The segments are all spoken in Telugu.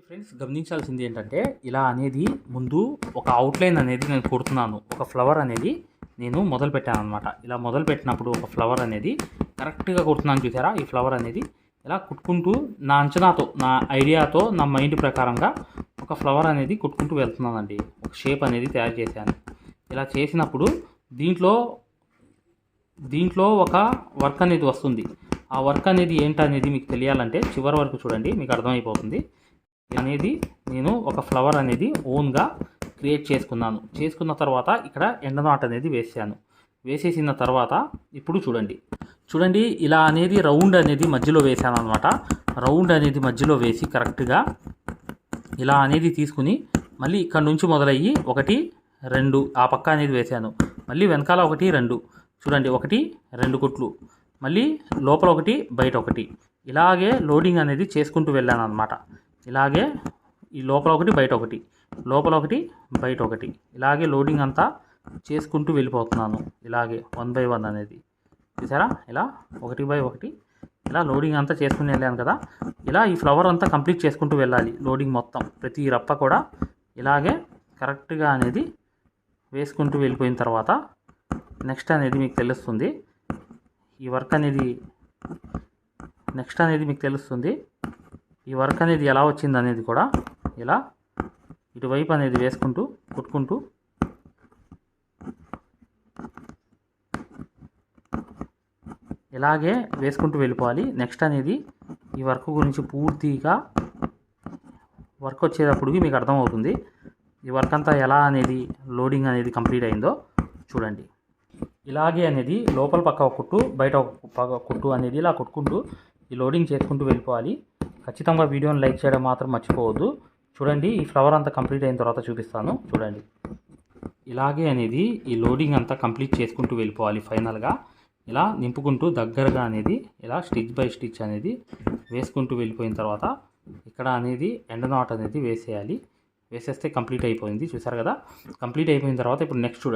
ఫ్రెండ్స్ గమనించాల్సింది ఏంటంటే ఇలా అనేది ముందు ఒక అవుట్లైన్ అనేది నేను కుడుతున్నాను. ఒక ఫ్లవర్ అనేది నేను మొదలు పెట్టాను అనమాట. ఇలా మొదలు పెట్టినప్పుడు ఒక ఫ్లవర్ అనేది కరెక్ట్గా కుడుతున్నాను చూసారా. ఈ ఫ్లవర్ అనేది ఇలా కుట్టుకుంటూ నా అంచనాతో, నా ఐడియాతో, నా మైండ్ ప్రకారంగా ఒక ఫ్లవర్ అనేది కుట్టుకుంటూ వెళ్తున్నానండి. ఒక షేప్ అనేది తయారు చేశాను. ఇలా చేసినప్పుడు దీంట్లో ఒక వర్క్ అనేది వస్తుంది. ఆ వర్క్ అనేది ఏంటనేది మీకు తెలియాలంటే చివరి వరకు చూడండి, మీకు అర్థమైపోతుంది. అనేది నేను ఒక ఫ్లవర్ అనేది ఓన్గా క్రియేట్ చేసుకున్న తర్వాత ఇక్కడ ఎండ నాట్ అనేది వేసేసిన తర్వాత ఇప్పుడు చూడండి ఇలా అనేది రౌండ్ అనేది మధ్యలో వేసాను అనమాట. రౌండ్ అనేది మధ్యలో వేసి కరెక్ట్గా ఇలా అనేది తీసుకుని మళ్ళీ ఇక్కడ నుంచి మొదలయ్యి 1 2 ఆ పక్క అనేది వేసాను. మళ్ళీ వెనకాల 1 2 చూడండి, 1 2 కుట్లు, మళ్ళీ లోపల 1 బయట 1 ఇలాగే లోడింగ్ అనేది చేసుకుంటూ వెళ్ళాను అనమాట. ఇలాగే ఈ లోపల 1 బయట 1 లోపల 1 బయట 1 ఇలాగే లోడింగ్ అంతా చేసుకుంటూ వెళ్ళిపోతున్నాను. ఇలాగే 1 by 1 అనేది చూసారా. ఇలా 1 by 1 ఇలా లోడింగ్ అంతా చేసుకుని వెళ్ళాను కదా. ఇలా ఈ ఫ్లవర్ అంతా కంప్లీట్ చేసుకుంటూ వెళ్ళాలి. లోడింగ్ మొత్తం ప్రతి రప్ప కూడా ఇలాగే కరెక్ట్గా అనేది వేసుకుంటూ వెళ్ళిపోయిన తర్వాత నెక్స్ట్ అనేది మీకు తెలుస్తుంది. ఈ వర్క్ అనేది నెక్స్ట్ అనేది మీకు తెలుస్తుంది. ఈ వర్క్ అనేది ఎలా వచ్చింది అనేది కూడా ఇలా ఇటువైపు అనేది వేసుకుంటూ కుట్టుకుంటూ ఇలాగే వేసుకుంటూ వెళ్ళిపోవాలి. నెక్స్ట్ అనేది ఈ వర్క్ గురించి పూర్తిగా వర్క్ వచ్చేటప్పటికి మీకు అర్థమవుతుంది. ఈ వర్క్ అంతా ఎలా అనేది లోడింగ్ అనేది కంప్లీట్ అయిందో చూడండి. ఇలాగే అనేది లోపల పక్క ఒక కుట్టు, బయట ఒక కుట్టు అనేది ఇలా కుట్టుకుంటూ ఈ లోడింగ్ చేసుకుంటూ వెళ్ళిపోవాలి. ఖచ్చితంగా వీడియోని లైక్ చేయడం మాత్రం మర్చిపోవద్దు. చూడండి, ఈ ఫ్లవర్ అంతా కంప్లీట్ అయిన తర్వాత చూపిస్తాను చూడండి. ఇలాగే అనేది ఈ లోడింగ్ అంతా కంప్లీట్ చేసుకుంటూ వెళ్ళిపోవాలి. ఫైనల్గా ఇలా నింపుకుంటూ దగ్గరగా అనేది ఇలా స్టిచ్ బై స్టిచ్ అనేది వేసుకుంటూ వెళ్ళిపోయిన తర్వాత ఇక్కడ అనేది ఎండ నాట్ అనేది వేసేయాలి. వేసేస్తే కంప్లీట్ అయిపోయింది. చూసారు కదా. కంప్లీట్ అయిపోయిన తర్వాత ఇప్పుడు నెక్స్ట్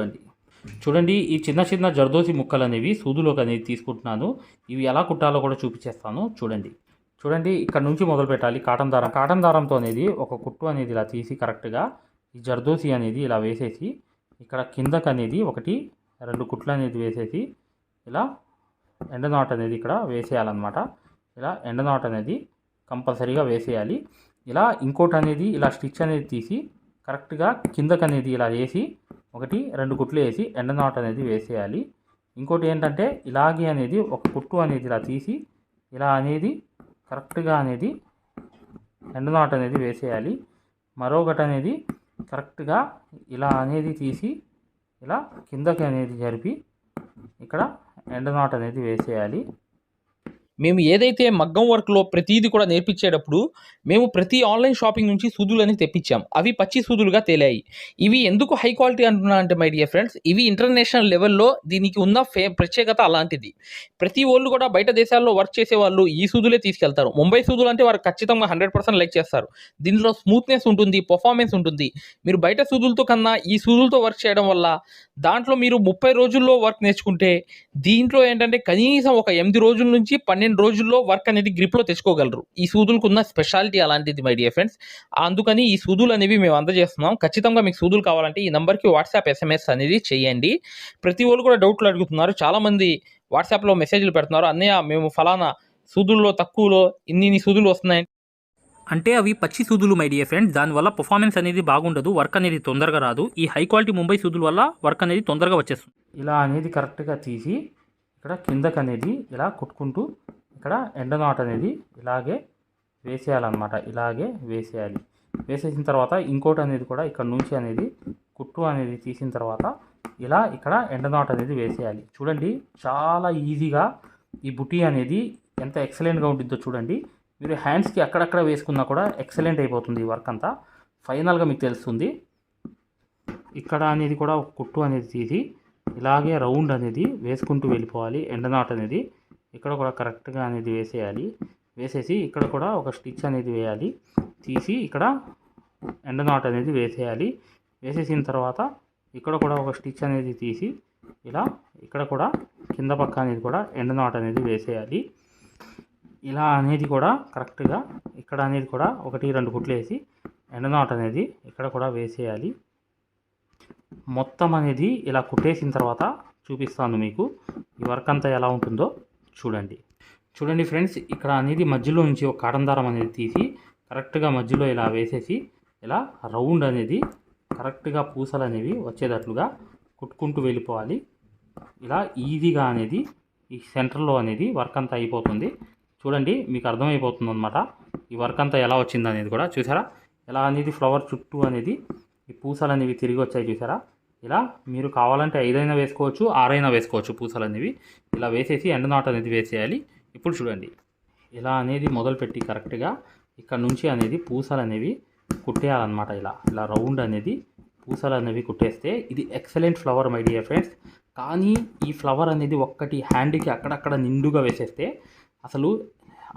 చూడండి ఈ చిన్న చిన్న జర్దోసి ముక్కలు అనేవి సూదులోకి అనేది తీసుకుంటున్నాను. ఇవి ఎలా కుట్టాలో కూడా చూపించేస్తాను చూడండి ఇక్కడ నుంచి మొదలు పెట్టాలి. కాటన్ దారంతో అనేది ఒక కుట్టు అనేది ఇలా తీసి కరెక్ట్గా ఈ జర్దోసి అనేది ఇలా వేసేసి ఇక్కడ కిందకు అనేది 1 2 కుట్లు అనేది వేసేసి ఇలా ఎండ నాట్ అనేది ఇక్కడ వేసేయాలన్నమాట. ఇలా ఎండ నాట్ అనేది కంపల్సరీగా వేసేయాలి. ఇలా ఇంకోటి అనేది ఇలా స్టిచ్ అనేది తీసి కరెక్ట్గా కిందకు అనేది ఇలా వేసి 1 2 కుట్లు వేసి ఎండ నాట్ అనేది వేసేయాలి. ఇంకోటి ఏంటంటే ఇలాగే అనేది ఒక కుట్టు అనేది ఇలా తీసి ఇలా అనేది కరెక్ట్గా అనేది ఎండ నాట్ అనేది వేసేయాలి. మరొకటి అనేది కరెక్ట్గా ఇలా అనేది తీసి ఇలా కిందకి అనేది జరిపి ఇక్కడ ఎండ నాట్ అనేది వేసేయాలి. మేము ఏదైతే మగ్గం వర్క్లో ప్రతిదీ కూడా నేర్పించేటప్పుడు మేము ప్రతి ఆన్లైన్ షాపింగ్ నుంచి సూదులని తెప్పించాం. అవి పచ్చి సూదులుగా తేలాయి. ఇవి ఎందుకు హై క్వాలిటీ అంటున్నా అంటే మై డియర్ ఫ్రెండ్స్, ఇవి ఇంటర్నేషనల్ లెవెల్లో దీనికి ఉన్న ప్రత్యేకత అలాంటిది. ప్రతి వాళ్ళు కూడా బయట దేశాల్లో వర్క్ చేసే వాళ్ళు ఈ సూదులే తీసుకెళ్తారు. ముంబై సూదులు అంటే వారు ఖచ్చితంగా 100% లైక్ చేస్తారు. దీనిలో స్మూత్నెస్ ఉంటుంది, పర్ఫార్మెన్స్ ఉంటుంది. మీరు బయట సూదులతో కన్నా ఈ సూదులతో వర్క్ చేయడం వల్ల దాంట్లో మీరు 30 రోజుల్లో వర్క్ నేర్చుకుంటే దీంట్లో ఏంటంటే కనీసం ఒక 8 రోజుల నుంచి 12 రోజుల్లో వర్క్ అనేది గ్రిప్లో తెచ్చుకోగలరు. ఈ సూదులకు ఉన్న స్పెషాలిటీ అలాంటిది మై డియర్ ఫ్రెండ్స్. అందుకని ఈ సూదులు అనేవి మేము అందజేస్తున్నాం. ఖచ్చితంగా మీకు సూదులు కావాలంటే ఈ నెంబర్కి వాట్సాప్ SMS అనేది చేయండి. ప్రతి వాళ్ళు కూడా డౌట్లు అడుగుతున్నారు. చాలామంది వాట్సాప్లో మెసేజ్లు పెడుతున్నారు, అన్నయ్య మేము ఫలానా సూదుల్లో తక్కువలో ఇన్ని సూదులు వస్తున్నాయి అంటే అవి పచ్చి సూదులు మై డియర్ ఫ్రెండ్స్. దానివల్ల పర్ఫార్మెన్స్ అనేది బాగుండదు, వర్క్ అనేది తొందరగా రాదు. ఈ హై క్వాలిటీ ముంబై సూదుల వల్ల వర్క్ అనేది తొందరగా వచ్చేస్తుంది. ఇలా అనేది కరెక్ట్గా తీసి ఇక్కడ కిందకి అనేది ఇలా కుట్టుకుంటూ ఇక్కడ ఎండ నాట్ అనేది ఇలాగే వేసేయాలన్నమాట. ఇలాగే వేసేయాలి. వేసేసిన తర్వాత ఇంకోటి అనేది కూడా ఇక్కడ నుంచి అనేది కుట్టు అనేది తీసిన తర్వాత ఇలా ఇక్కడ ఎండ నాట్ అనేది వేసేయాలి. చూడండి, చాలా ఈజీగా ఈ బుటీ అనేది ఎంత ఎక్సలెంట్గా ఉంటుందో చూడండి. మీరు హ్యాండ్స్కి అక్కడక్కడ వేసుకున్నా కూడా ఎక్సలెంట్ అయిపోతుంది ఈ వర్క్ అంతా. ఫైనల్గా మీకు తెలుస్తుంది. ఇక్కడ అనేది కూడా ఒక కుట్టు అనేది తీసి ఇలాగే రౌండ్ అనేది వేసుకుంటూ వెళ్ళిపోవాలి. ఎండ నాట్ అనేది ఇక్కడ కూడా కరెక్ట్గా అనేది వేసేయాలి. వేసేసి ఇక్కడ కూడా ఒక స్టిచ్ అనేది వేయాలి. తీసి ఇక్కడ ఎండ నాట్ అనేది వేసేయాలి. వేసేసిన తర్వాత ఇక్కడ కూడా ఒక స్టిచ్ అనేది తీసి ఇలా ఇక్కడ కూడా కింద పక్క అనేది కూడా ఎండ నాట్ అనేది వేసేయాలి. ఇలా అనేది కూడా కరెక్ట్గా ఇక్కడ అనేది కూడా 1-2 కుట్లు వేసి ఎండనాట్ అనేది ఇక్కడ కూడా వేసేయాలి. మొత్తం అనేది ఇలా కుట్టేసిన తర్వాత చూపిస్తాను మీకు ఈ వర్క్ అంతా ఎలా ఉంటుందో చూడండి ఫ్రెండ్స్. ఇక్కడ అనేది మధ్యలో నుంచి ఒక కాటన్ దారం అనేది తీసి కరెక్ట్గా మధ్యలో ఇలా వేసేసి ఇలా రౌండ్ అనేది కరెక్ట్గా పూసలు అనేవి వచ్చేటట్లుగా కుట్టుకుంటూ వెళ్ళిపోవాలి. ఇలా ఈజీగా అనేది ఈ సెంటర్లో అనేది వర్క్ అంతా అయిపోతుంది. చూడండి మీకు అర్థమైపోతుంది అనమాట ఈ వర్క్ అంతా ఎలా వచ్చింది అనేది కూడా. చూసారా ఎలా అనేది ఫ్లవర్ చుట్టూ అనేది ఈ పూసలు అనేవి తిరిగి వచ్చాయి చూసారా. ఇలా మీరు కావాలంటే 5 అయినా వేసుకోవచ్చు, 6 అయినా వేసుకోవచ్చు. పూసలు అనేవి ఇలా వేసేసి ఎండ్ నాట్ అనేది వేసేయాలి. ఇప్పుడు చూడండి ఇలా అనేది మొదలుపెట్టి కరెక్ట్గా ఇక్కడ నుంచి అనేది పూసలు అనేవి కుట్టేయాలన్నమాట. ఇలా రౌండ్ అనేది పూసలు అనేవి కుట్టేస్తే ఇది excellent flower my dear friends. కానీ ఈ ఫ్లవర్ అనేది ఒక్కటి హ్యాండ్కి అక్కడక్కడ నిండుగా వేసేస్తే అసలు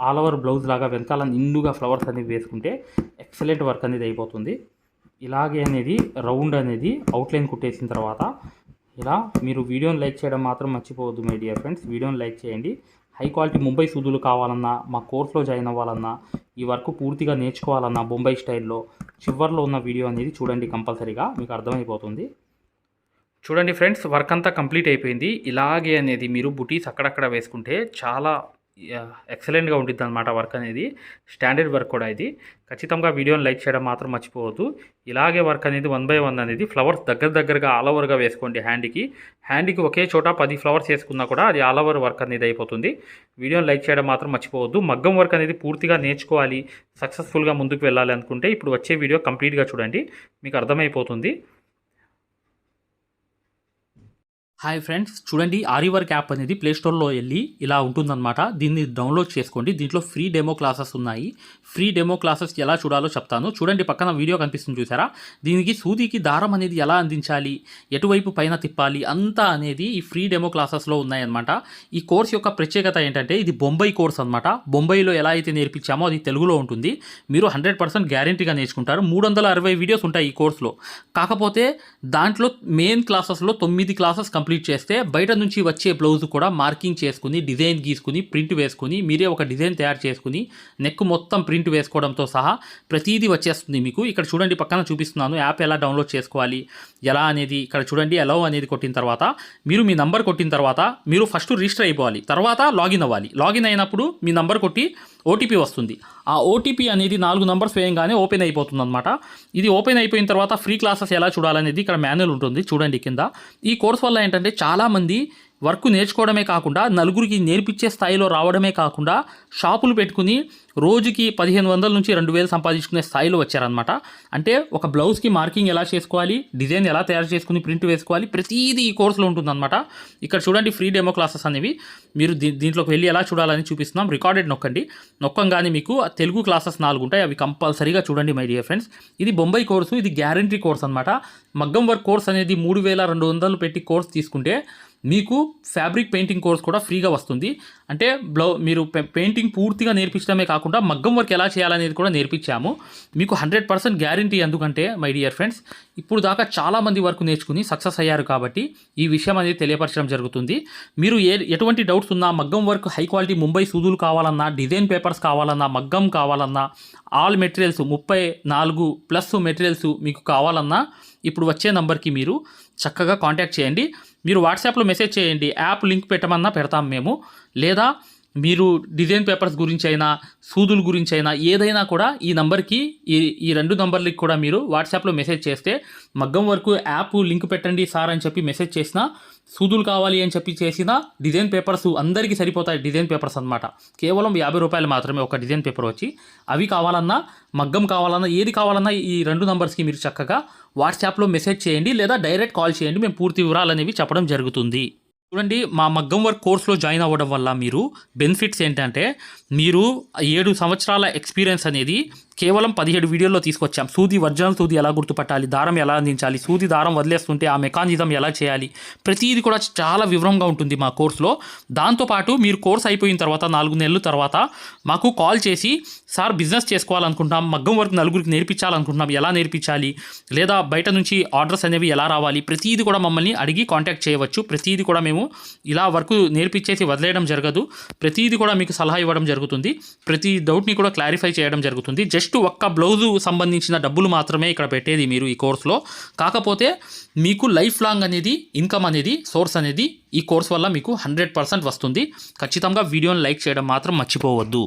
ఆల్ ఓవర్ బ్లౌజ్ లాగా వెనకాల నిండుగా ఫ్లవర్స్ అనేవి వేసుకుంటే ఎక్సలెంట్ వర్క్ అనేది అయిపోతుంది. ఇలాగే అనేది రౌండ్ అనేది అవుట్లైన్ కుట్టేసిన తర్వాత ఇలా మీరు వీడియోని లైక్ చేయడం మాత్రం మర్చిపోవద్దు మై డియర్ ఫ్రెండ్స్. వీడియోని లైక్ చేయండి. హై క్వాలిటీ ముంబై సూదులు కావాలన్నా, మా కోర్స్లో జాయిన్ అవ్వాలన్నా, ఈ వర్క్ పూర్తిగా నేర్చుకోవాలన్నా బొంబై స్టైల్లో చివర్లో ఉన్న వీడియో అనేది చూడండి. కంపల్సరీగా మీకు అర్థమైపోతుంది. చూడండి ఫ్రెండ్స్ వర్క్ అంతా కంప్లీట్ అయిపోయింది. ఇలాగే అనేది మీరు బుటీస్ అక్కడక్కడ వేసుకుంటే చాలా ఎక్సలెంట్గా ఉంటుంది అనమాట. వర్క్ అనేది స్టాండర్డ్ వర్క్ కూడా ఇది. ఖచ్చితంగా వీడియోని లైక్ చేయడం మాత్రం మర్చిపోవద్దు. ఇలాగే వర్క్ అనేది 1 by 1 అనేది ఫ్లవర్స్ దగ్గరగా ఆల్ ఓవర్గా వేసుకోండి. హ్యాండ్కి ఒకే చోట 10 ఫ్లవర్స్ వేసుకున్నా కూడా అది ఆల్ ఓవర్ వర్క్ అనేది అయిపోతుంది. వీడియోని లైక్ చేయడం మాత్రం మర్చిపోవద్దు. మగ్గం వర్క్ అనేది పూర్తిగా నేర్చుకోవాలి, సక్సెస్ఫుల్గా ముందుకు వెళ్ళాలి అనుకుంటే ఇప్పుడు వచ్చే వీడియో కంప్లీట్గా చూడండి, మీకు అర్థమైపోతుంది. హాయ్ ఫ్రెండ్స్, చూడండి ఆరివర్క్ యాప్ అనేది ప్లేస్టోర్లో వెళ్ళి ఇలా ఉంటుందన్నమాట. దీన్ని డౌన్లోడ్ చేసుకోండి. దీంట్లో ఫ్రీ డెమో క్లాసెస్ ఉన్నాయి. ఫ్రీ డెమో క్లాసెస్ ఎలా చూడాలో చెప్తాను. చూడండి పక్కన వీడియో కనిపిస్తుంది చూసారా. దీనికి సూదికి దారం అనేది ఎలా అందించాలి, ఎటువైపు పైన తిప్పాలి అంతా అనేది ఈ ఫ్రీ డెమో క్లాసెస్లో ఉన్నాయన్నమాట. ఈ కోర్స్ యొక్క ప్రత్యేకత ఏంటంటే ఇది బొంబై కోర్స్ అనమాట. బొంబైలో ఎలా అయితే నేర్పించామో అది తెలుగులో ఉంటుంది. మీరు 100% గ్యారంటీగా నేర్చుకుంటారు. 360 వీడియోస్ ఉంటాయి ఈ కోర్సులో. కాకపోతే దాంట్లో మెయిన్ క్లాసెస్లో 9 క్లాసెస్ కంప్లీట్ చేస్తే బయట నుంచి వచ్చే బ్లౌజ్ కూడా మార్కింగ్ చేసుకుని, డిజైన్ గీసుకుని, ప్రింట్ వేసుకుని, మీరే ఒక డిజైన్ తయారు చేసుకుని నెక్ మొత్తం ప్రింట్ వేసుకోవడంతో సహా ప్రతిదీ వచ్చేస్తుంది మీకు. ఇక్కడ చూడండి పక్కన చూపిస్తున్నాను యాప్ ఎలా డౌన్లోడ్ చేసుకోవాలి ఎలా అనేది. ఇక్కడ చూడండి అలౌ అనేది కొట్టిన తర్వాత మీరు మీ నంబర్ కొట్టిన తర్వాత మీరు ఫస్ట్ రిజిస్టర్ అయిపోవాలి, తర్వాత లాగిన్ అవ్వాలి. లాగిన్ అయినప్పుడు మీ నంబర్ కొట్టి ఓటీపీ వస్తుంది. ఆ ఓటీపీ అనేది 4 నంబర్స్ వేయంగానే ఓపెన్ అయిపోతుంది అనమాట. ఇది ఓపెన్ అయిపోయిన తర్వాత ఫ్రీ క్లాసెస్ ఎలా చూడాలనేది ఇక్కడ మాన్యువల్ ఉంటుంది చూడండి కింద. ఈ కోర్స్ వల్ల ఏంటంటే చాలామంది వర్క్ నేర్చుకోవడమే కాకుండా నలుగురికి నేర్పించే స్థాయిలో రావడమే కాకుండా షాపులు పెట్టుకుని రోజుకి 1500 నుంచి 2000 సంపాదించుకునే స్థాయిలో వచ్చారనమాట. అంటే ఒక బ్లౌజ్కి మార్కింగ్ ఎలా చేసుకోవాలి, డిజైన్ ఎలా తయారు చేసుకుని ప్రింట్ వేసుకోవాలి, ప్రతిదీ ఈ కోర్సులో ఉంటుందన్నమాట. ఇక్కడ చూడండి ఫ్రీ డెమో క్లాసెస్ అనేవి మీరు దీంట్లోకి వెళ్ళి ఎలా చూడాలని చూపిస్తున్నాం. రికార్డెడ్ నొక్కంగానే మీకు తెలుగు క్లాసెస్ 4 ఉంటాయి. అవి కంపల్సరీగా చూడండి మై డియర్ ఫ్రెండ్స్. ఇది బొంబై కోర్సు, ఇది గ్యారంటీ కోర్స్ అనమాట. మగ్గం వర్క్ కోర్స్ అనేది 3200 పెట్టి కోర్స్ తీసుకుంటే మీకు ఫ్యాబ్రిక్ పెయింటింగ్ కోర్స్ కూడా ఫ్రీగా వస్తుంది. అంటే మీరు పెయింటింగ్ పూర్తిగా నేర్పించడమే కాకుండా మగ్గం వర్క్ ఎలా చేయాలనేది కూడా నేర్పించాము మీకు. 100% గ్యారంటీ. ఎందుకంటే మై డియర్ ఫ్రెండ్స్ ఇప్పుడు దాకా చాలామంది వర్క్ నేర్చుకుని సక్సెస్ అయ్యారు కాబట్టి ఈ విషయం అనేది తెలియపరచడం జరుగుతుంది. మీరు ఎటువంటి డౌట్స్ ఉన్నా, మగ్గం వర్క్ హై క్వాలిటీ ముంబై సూదులు కావాలన్నా, డిజైన్ పేపర్స్ కావాలన్నా, మగ్గం కావాలన్నా, ఆల్ మెటీరియల్స్ 34+ మెటీరియల్స్ మీకు కావాలన్నా ఇప్పుడు వచ్చే నంబర్కి మీరు చక్కగా కాంటాక్ట్ చేయండి. మీరు వాట్సాప్లో మెసేజ్ చేయండి, యాప్ లింక్ పెట్టమన్నా పెడతాం మేము. లేదా మీరు డిజైన్ పేపర్స్ గురించి అయినా, సూదుల గురించి అయినా ఏదైనా కూడా ఈ నంబర్కి, ఈ 2 నంబర్లకి కూడా మీరు వాట్సాప్లో మెసేజ్ చేస్తే మగ్గం వరకు యాప్ లింక్ పెట్టండి సార్ అని చెప్పి మెసేజ్ చేసినా, సూదులు కావాలి అని చెప్పి చేసిన డిజైన్ పేపర్స్ అందరికీ సరిపోతాయి. డిజైన్ పేపర్స్ అనమాట. కేవలం 50 రూపాయలు మాత్రమే ఒక డిజైన్ పేపర్ వచ్చి. అవి కావాలన్నా, మగ్గం కావాలన్నా, ఏది కావాలన్నా ఈ 2 నంబర్స్కి మీరు చక్కగా వాట్సాప్లో మెసేజ్ చేయండి లేదా డైరెక్ట్ కాల్ చేయండి. మేము పూర్తి వివరాలు అనేవి చెప్పడం జరుగుతుంది. చూడండి మా మగ్గం వర్క్ కోర్స్లో జాయిన్ అవ్వడం వల్ల మీరు బెనిఫిట్స్ ఏంటంటే మీరు 7 సంవత్సరాల ఎక్స్పీరియన్స్ అనేది కేవలం 17 వీడియోల్లో తీసుకొచ్చాం. సూది ఒరిజినల్ సూది ఎలా గుర్తుపట్టాలి, దారం ఎలా అందించాలి, సూది దారం వదిలేస్తుంటే ఆ మెకానిజం ఎలా చేయాలి, ప్రతిదీ కూడా చాలా వివరంగా ఉంటుంది మా కోర్సులో. దాంతోపాటు మీరు కోర్స్ అయిపోయిన తర్వాత 4 నెలల తర్వాత మాకు కాల్ చేసి సార్ బిజినెస్ చేసుకోవాలనుకుంటున్నాం, మగ్గం వర్క్ నలుగురికి నేర్పించాలనుకుంటున్నాం, ఎలా నేర్పించాలి, లేదా బయట నుంచి ఆర్డర్స్ అనేవి ఎలా రావాలి, ప్రతిదీ కూడా మమ్మల్ని అడిగి కాంటాక్ట్ చేయవచ్చు. ప్రతిదీ కూడా మేము ఇలా వర్క్ నేర్పించేసి వదిలేయడం జరగదు. ప్రతిదీ కూడా మీకు సలహా ఇవ్వడం జరుగుతుంది. ప్రతి డౌట్ని కూడా క్లారిఫై చేయడం జరుగుతుంది. జస్ట్ ఒక్క బ్లౌజు సంబంధించిన డబ్బులు మాత్రమే ఇక్కడ పెట్టేది మీరు ఈ కోర్సులో. కాకపోతే మీకు లైఫ్ లాంగ్ అనేది ఇన్కమ్ అనేది సోర్స్ అనేది ఈ కోర్స్ వల్ల మీకు 100% వస్తుంది. ఖచ్చితంగా వీడియోని లైక్ చేయడం మాత్రం మర్చిపోవద్దు.